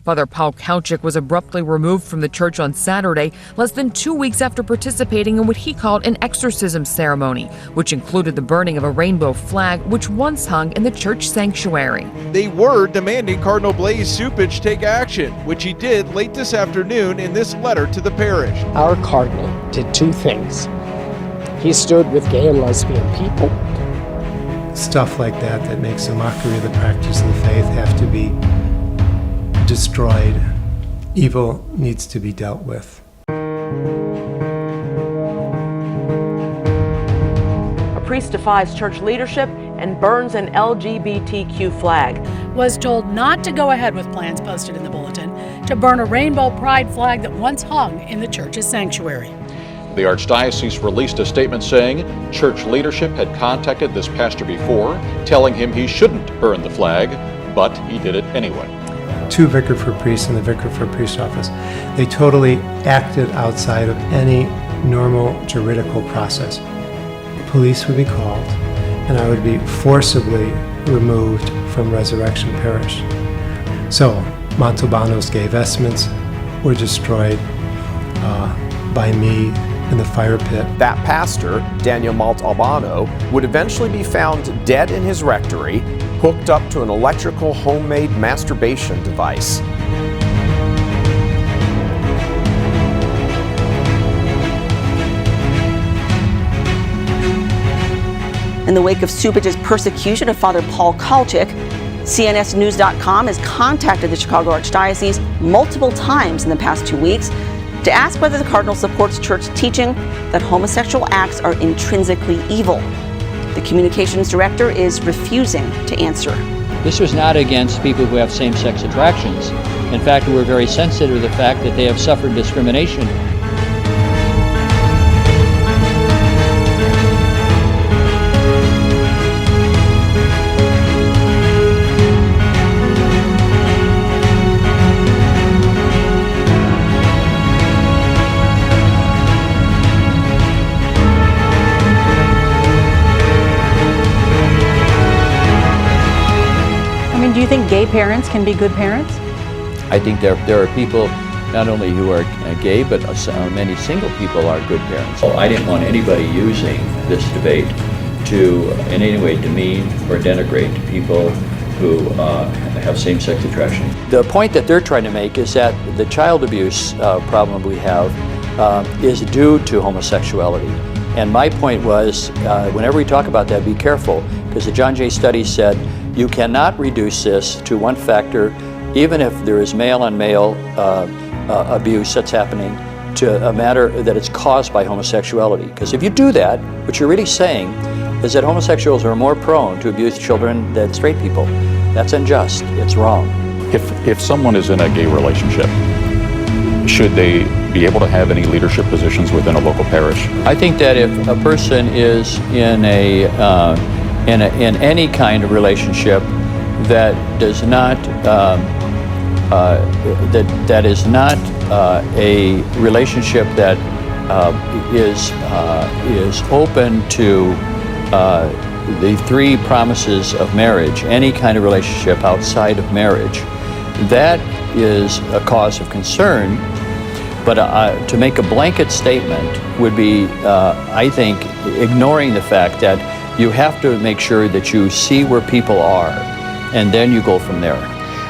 Father Paul Cupich was abruptly removed from the church on Saturday, less than 2 weeks after participating in what he called an exorcism ceremony, which included the burning of a rainbow flag which once hung in the church sanctuary. They were demanding Cardinal Blaise Cupich take action, which he did late this afternoon in this letter to the parish. Our cardinal did two things. He stood with gay and lesbian people. Stuff like that makes a mockery of the practice of the faith have to be destroyed. Evil needs to be dealt with. A priest defies church leadership and burns an LGBTQ flag. Was told not to go ahead with plans posted in the bulletin to burn a rainbow pride flag that once hung in the church's sanctuary. The Archdiocese released a statement saying church leadership had contacted this pastor before, telling him he shouldn't burn the flag, but he did it anyway. Two vicar for priests in the vicar for priest office, they totally acted outside of any normal juridical process. Police would be called, and I would be forcibly removed from Resurrection Parish. So, Montalbano's gay vestments were destroyed by me in the fire pit. That pastor, Daniel Montalbano, would eventually be found dead in his rectory, hooked up to an electrical homemade masturbation device. In the wake of Cupich's persecution of Father Paul Cupich, CNSnews.com has contacted the Chicago Archdiocese multiple times in the past 2 weeks to ask whether the Cardinal supports church teaching that homosexual acts are intrinsically evil. The communications director is refusing to answer. This was not against people who have same-sex attractions. In fact, we're very sensitive to the fact that they have suffered discrimination. Do you think gay parents can be good parents? I think there are people not only who are gay, but many single people are good parents. I didn't want anybody using this debate to in any way demean or denigrate people who have same-sex attraction. The point that they're trying to make is that the child abuse problem we have is due to homosexuality. And my point was, whenever we talk about that, be careful, because the John Jay study said you cannot reduce this to one factor, even if there is male-on-male abuse that's happening, to a matter that it's caused by homosexuality. Because if you do that, what you're really saying is that homosexuals are more prone to abuse children than straight people. That's unjust. It's wrong. If someone is in a gay relationship, should they be able to have any leadership positions within a local parish? I think that if a person is in any kind of relationship that does not that is not a relationship that is open to the three promises of marriage, any kind of relationship outside of marriage, that is a cause of concern. But to make a blanket statement would be, I think, ignoring the fact that you have to make sure that you see where people are, and then you go from there.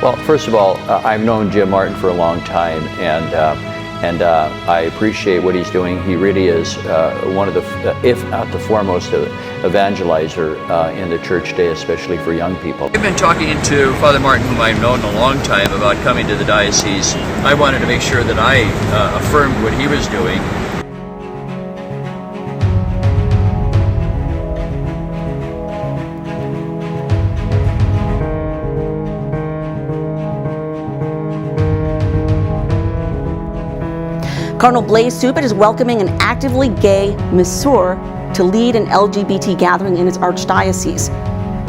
Well, first of all, I've known Jim Martin for a long time, and I appreciate what he's doing. He really is one of the, if not the foremost, evangelizer in the church today, especially for young people. I've been talking to Father Martin, whom I've known a long time, about coming to the diocese. I wanted to make sure that I affirmed what he was doing. Cardinal Blaise Cupich is welcoming an actively gay masseur to lead an LGBT gathering in his archdiocese.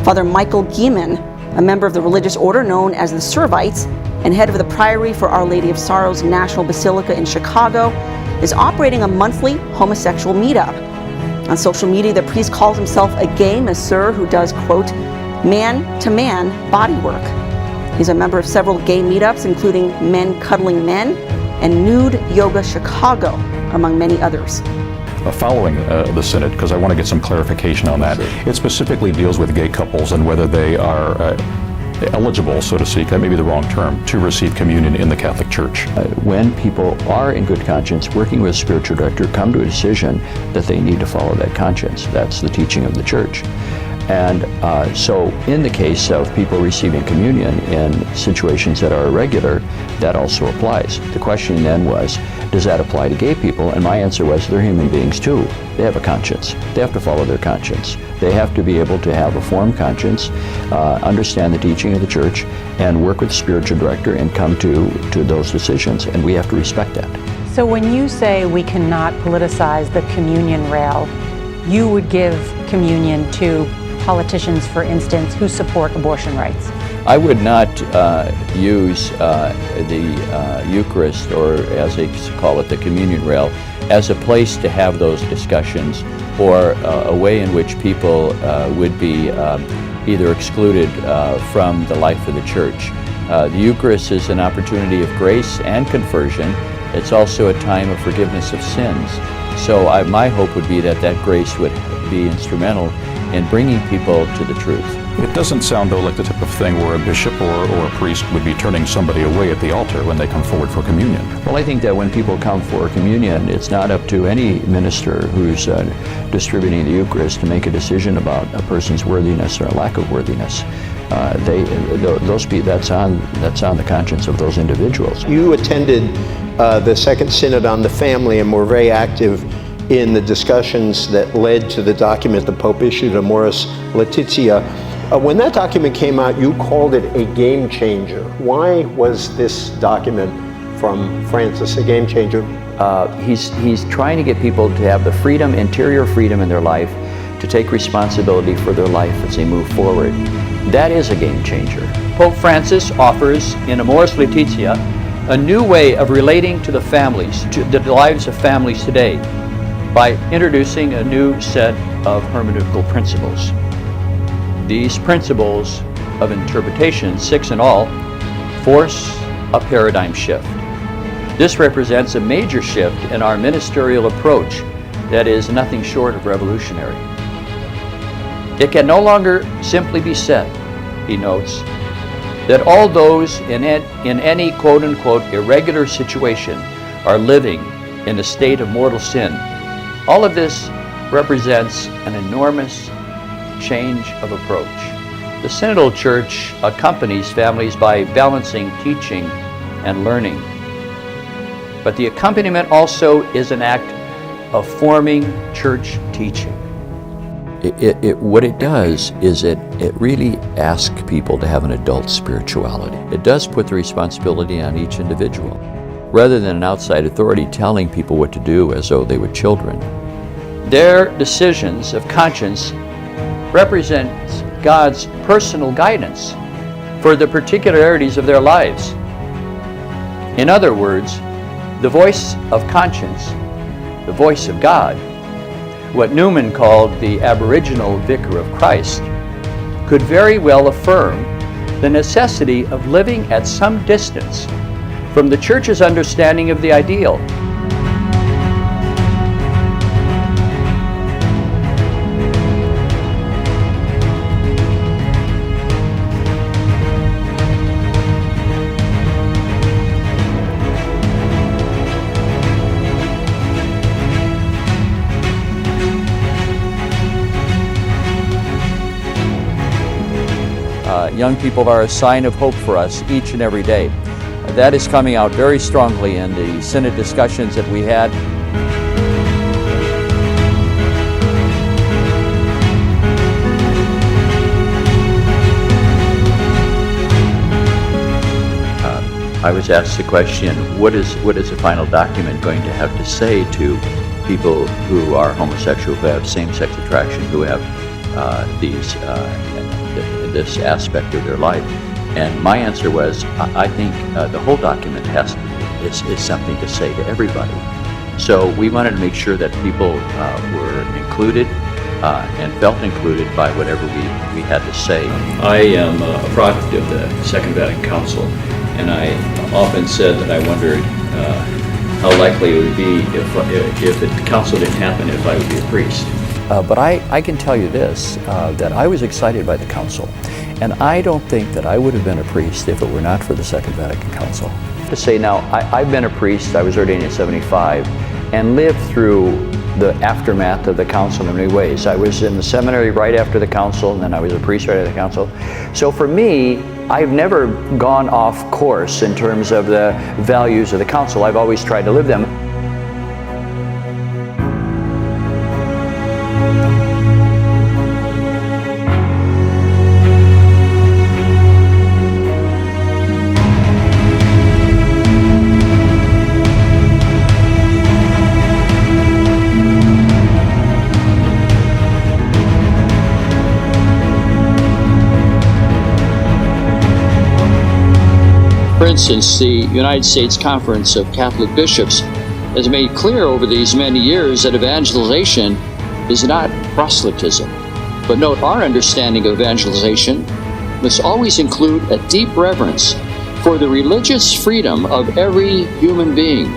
Father Michael Gieman, a member of the religious order known as the Servites and head of the Priory for Our Lady of Sorrows National Basilica in Chicago, is operating a monthly homosexual meetup. On social media, the priest calls himself a gay masseur who does, quote, man-to-man body work. He's a member of several gay meetups, including Men Cuddling Men and Nude Yoga Chicago, among many others. Following the Synod, because I want to get some clarification on that, it specifically deals with gay couples and whether they are eligible, so to speak, that may be the wrong term, to receive communion in the Catholic Church. When people are in good conscience, working with a spiritual director, come to a decision that they need to follow that conscience. That's the teaching of the Church. And so in the case of people receiving communion in situations that are irregular, that also applies. The question then was, does that apply to gay people? And my answer was, they're human beings too. They have a conscience. They have to follow their conscience. They have to be able to have a formed conscience, understand the teaching of the Church, and work with the spiritual director and come to those decisions, and we have to respect that. So when you say we cannot politicize the communion rail, you would give communion to politicians, for instance, who support abortion rights? I would not use the Eucharist, or as they call it, the communion rail, as a place to have those discussions, or a way in which people would be either excluded from the life of the Church. The Eucharist is an opportunity of grace and conversion. It's also a time of forgiveness of sins. So my hope would be that that grace would be instrumental in bringing people to the truth. It doesn't sound, though, like the type of thing where a bishop or a priest would be turning somebody away at the altar when they come forward for communion. Well, I think that when people come for communion, it's not up to any minister who's distributing the Eucharist to make a decision about a person's worthiness or lack of worthiness. That's on the conscience of those individuals. You attended the Second Synod on the Family and were very active in the discussions that led to the document the Pope issued, Amoris Laetitia. When that document came out, you called it a game changer. Why was this document from Francis a game changer? He's trying to get people to have the freedom, interior freedom in their life, to take responsibility for their life as they move forward. That is a game changer. Pope Francis offers in Amoris Laetitia a new way of relating to the families, to the lives of families today, by introducing a new set of hermeneutical principles. These principles of interpretation, 6 in all, force a paradigm shift. This represents a major shift in our ministerial approach that is nothing short of revolutionary. It can no longer simply be said, he notes, that all those in any quote-unquote irregular situation are living in a state of mortal sin. All of this represents an enormous change of approach. The Synodal Church accompanies families by balancing teaching and learning. But the accompaniment also is an act of forming church teaching. What it does is it really asks people to have an adult spirituality. It does put the responsibility on each individual, rather than an outside authority telling people what to do as though they were children. Their decisions of conscience represents God's personal guidance for the particularities of their lives. In other words, the voice of conscience, the voice of God, what Newman called the aboriginal vicar of Christ, could very well affirm the necessity of living at some distance from the Church's understanding of the ideal. Young people are a sign of hope for us each and every day. That is coming out very strongly in the Synod discussions that we had. I was asked the question, what is the final document going to have to say to people who are homosexual, who have same-sex attraction, who have this aspect of their life? And my answer was, I think the whole document is something to say to everybody. So we wanted to make sure that people were included, and felt included by whatever we had to say. I am a product of the Second Vatican Council, and I often said that I wondered how likely it would be if the council didn't happen, if I would be a priest. But I can tell you this, that I was excited by the council, and I don't think that I would have been a priest if it were not for the Second Vatican Council. To say now, I've been a priest, I was ordained in 75, and lived through the aftermath of the council in many ways. I was in the seminary right after the council, and then I was a priest right after the council. So for me, I've never gone off course in terms of the values of the council. I've always tried to live them. For instance, the United States Conference of Catholic Bishops has made clear over these many years that evangelization is not proselytism. But note, our understanding of evangelization must always include a deep reverence for the religious freedom of every human being,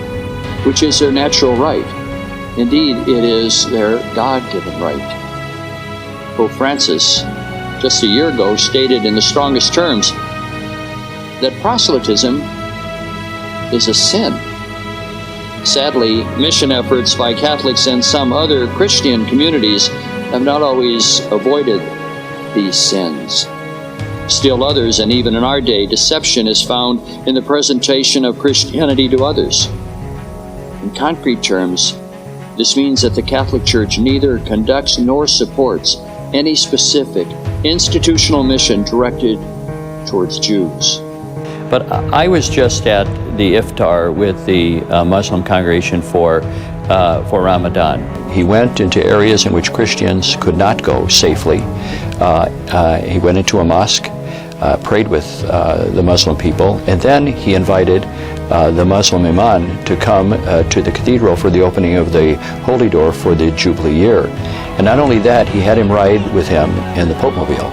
which is their natural right. Indeed, it is their God-given right. Pope Francis, just a year ago, stated in the strongest terms that proselytism is a sin. Sadly, mission efforts by Catholics and some other Christian communities have not always avoided these sins. Still others, and even in our day, deception is found in the presentation of Christianity to others. In concrete terms, this means that the Catholic Church neither conducts nor supports any specific institutional mission directed towards Jews. But I was just at the iftar with the Muslim congregation for Ramadan. He went into areas in which Christians could not go safely. He went into a mosque, prayed with the Muslim people, and then he invited the Muslim imam to come to the cathedral for the opening of the Holy Door for the Jubilee year. And not only that, he had him ride with him in the Pope Mobile.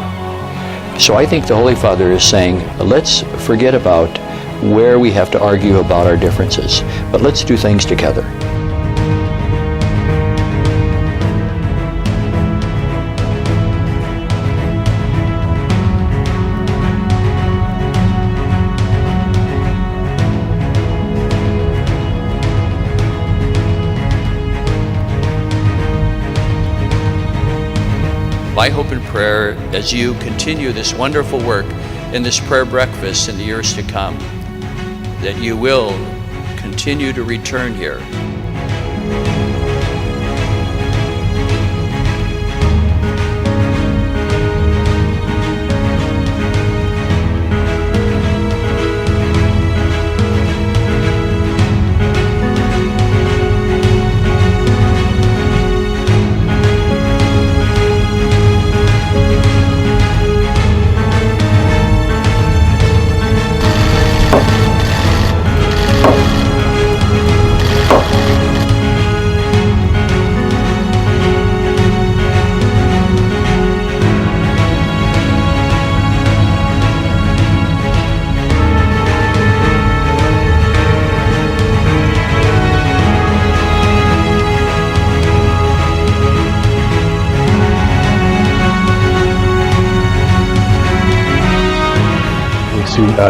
So I think the Holy Father is saying, let's forget about where we have to argue about our differences, but let's do things together. My hope and prayer as you continue this wonderful work in this prayer breakfast in the years to come, that you will continue to return here.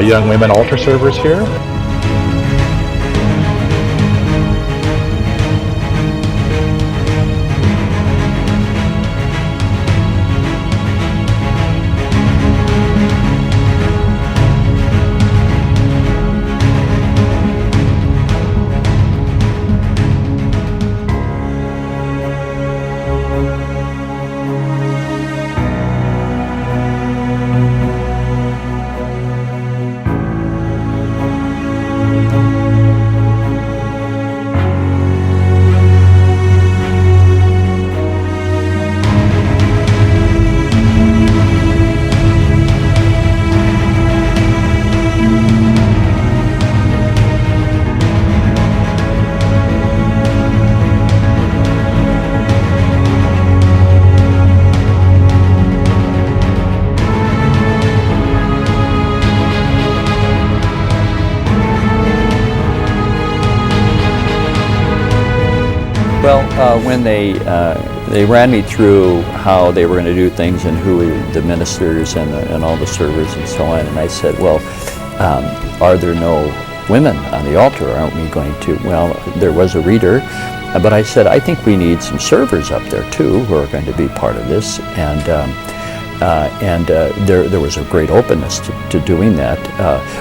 Young women altar servers here. Well, when they ran me through how they were going to do things and who were the ministers and all the servers and so on, and I said, well, are there no women on the altar? Aren't we going to? Well, there was a reader, but I said, I think we need some servers up there too who are going to be part of this, and there was a great openness to doing that.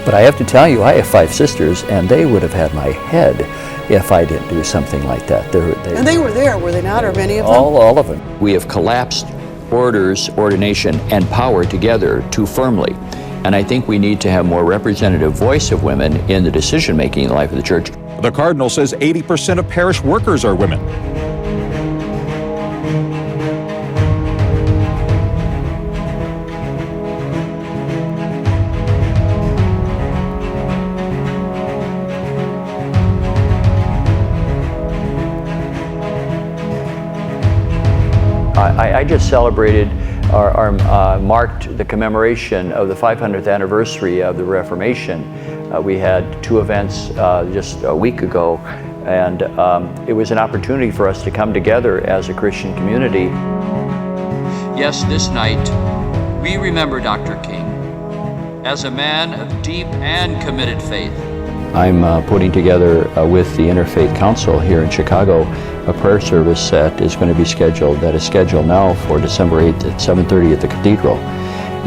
But I have to tell you, I have 5 sisters, and they would have had my head if I didn't do something like that. And they were there, were they not, or many of them? All of them. We have collapsed orders, ordination, and power together too firmly. And I think we need to have more representative voice of women in the decision-making in the life of the church. The Cardinal says 80% of parish workers are women. I just celebrated marked the commemoration of the 500th anniversary of the Reformation. We had 2 events just a week ago, and it was an opportunity for us to come together as a Christian community. Yes, this night, we remember Dr. King as a man of deep and committed faith. I'm putting together with the Interfaith Council here in Chicago a prayer service that is going to be scheduled, that is scheduled now for December 8th at 7:30 at the Cathedral.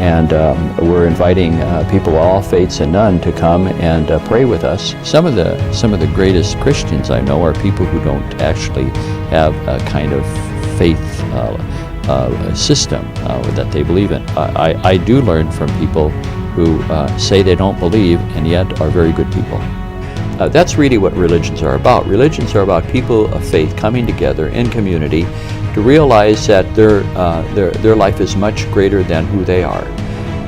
And we're inviting people of all faiths and none to come and pray with us. Some of the greatest Christians I know are people who don't actually have a kind of faith system that they believe in. I do learn from people who say they don't believe and yet are very good people. That's really what religions are about. Religions are about people of faith coming together in community to realize that their life is much greater than who they are.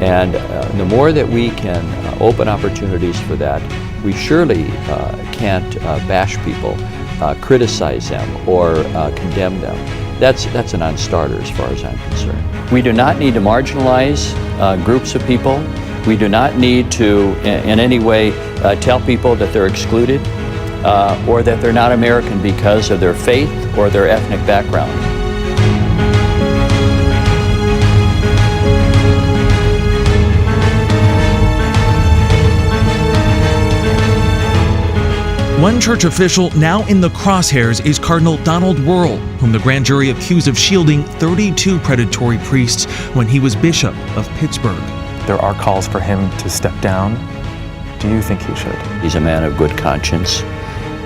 And the more that we can open opportunities for that, we surely can't bash people, criticize them, or condemn them. That's a non-starter as far as I'm concerned. We do not need to marginalize groups of people. We do not need to in any way tell people that they're excluded or that they're not American because of their faith or their ethnic background. One church official now in the crosshairs is Cardinal Donald Wuerl, whom the grand jury accused of shielding 32 predatory priests when he was Bishop of Pittsburgh. There are calls for him to step down. Do you think he should? He's a man of good conscience,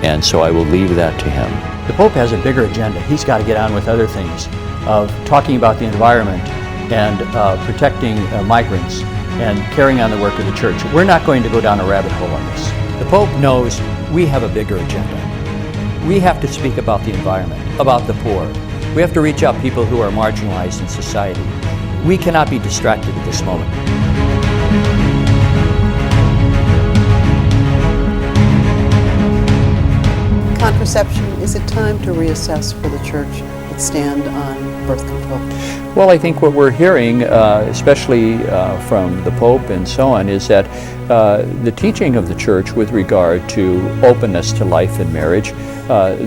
and so I will leave that to him. The Pope has a bigger agenda. He's got to get on with other things, of talking about the environment and protecting migrants and carrying on the work of the church. We're not going to go down a rabbit hole on this. The Pope knows we have a bigger agenda. We have to speak about the environment, about the poor. We have to reach out people who are marginalized in society. We cannot be distracted at this moment. Contraception, is it time to reassess for the church its stand on birth control? Well, I think what we're hearing, especially from the Pope and so on, is that the teaching of the church with regard to openness to life and marriage,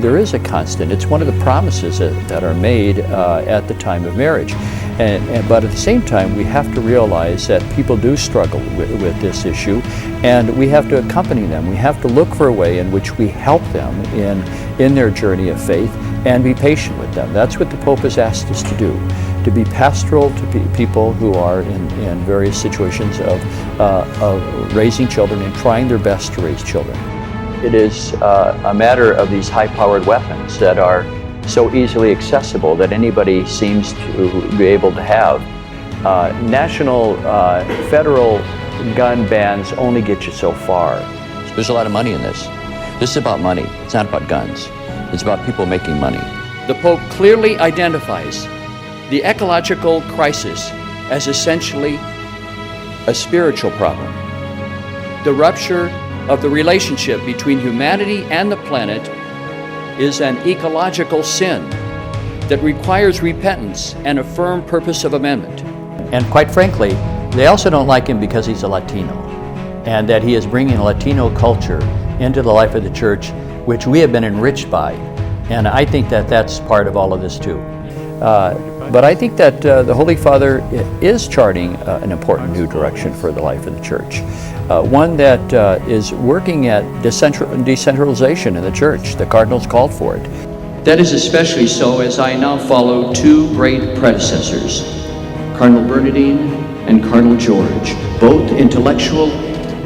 there is a constant. It's one of the promises that are made at the time of marriage. But at the same time, we have to realize that people do struggle with this issue, and we have to accompany them. We have to look for a way in which we help them in their journey of faith and be patient with them. That's what the Pope has asked us to do, to be pastoral to people who are in various situations of raising children and trying their best to raise children. It is a matter of these high-powered weapons that are so easily accessible that anybody seems to be able to have. National, federal gun bans only get you so far. There's a lot of money in this. This is about money. It's not about guns. It's about people making money. The Pope clearly identifies the ecological crisis as essentially a spiritual problem. The rupture of the relationship between humanity and the planet is an ecological sin that requires repentance and a firm purpose of amendment. And quite frankly, they also don't like him because he's a Latino, and that he is bringing Latino culture into the life of the church, which we have been enriched by And I think that that's part of all of this too. But I think that the Holy Father is charting an important new direction for the life of the Church. One that is working at decentralization in the Church. The Cardinals called for it. That is especially so as I now follow two great predecessors, Cardinal Bernardine and Cardinal George, both intellectual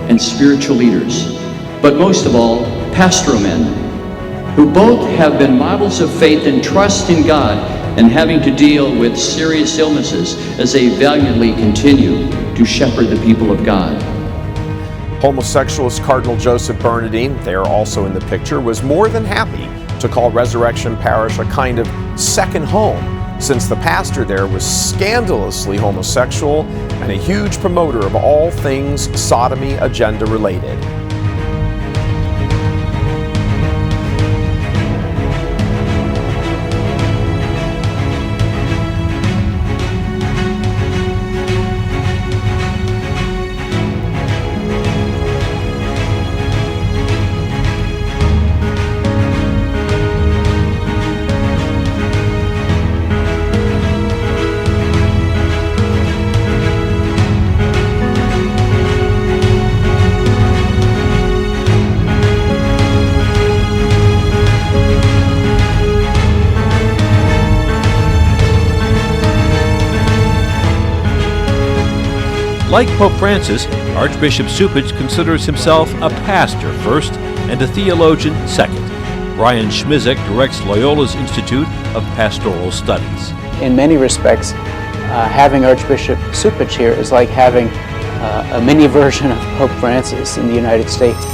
and spiritual leaders, but most of all, pastoral men, who both have been models of faith and trust in God and having to deal with serious illnesses as they valiantly continue to shepherd the people of God. Homosexualist Cardinal Joseph Bernardine, there also in the picture, was more than happy to call Resurrection Parish a kind of second home, since the pastor there was scandalously homosexual and a huge promoter of all things sodomy agenda related. Like Pope Francis, Archbishop Cupich considers himself a pastor first and a theologian second. Brian Schmizek directs Loyola's Institute of Pastoral Studies. In many respects, having Archbishop Cupich here is like having a mini version of Pope Francis in the United States.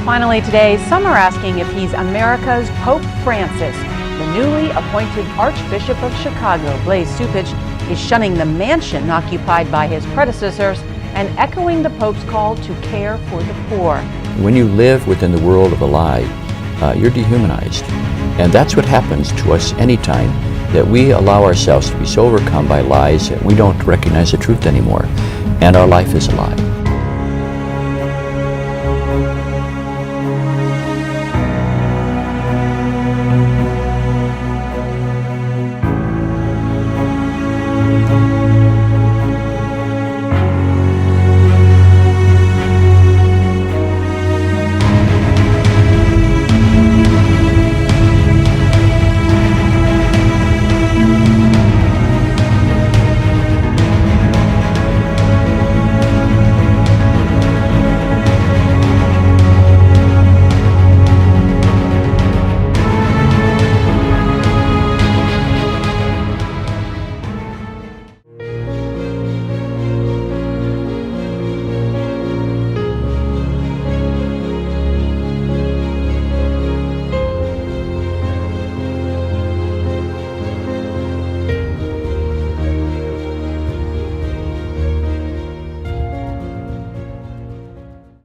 Finally today, some are asking if he's America's Pope Francis. The newly appointed Archbishop of Chicago, Blaise Cupich, is shunning the mansion occupied by his predecessors and echoing the Pope's call to care for the poor. When you live within the world of a lie, you're dehumanized. And that's what happens to us anytime that we allow ourselves to be so overcome by lies that we don't recognize the truth anymore. And our life is a lie.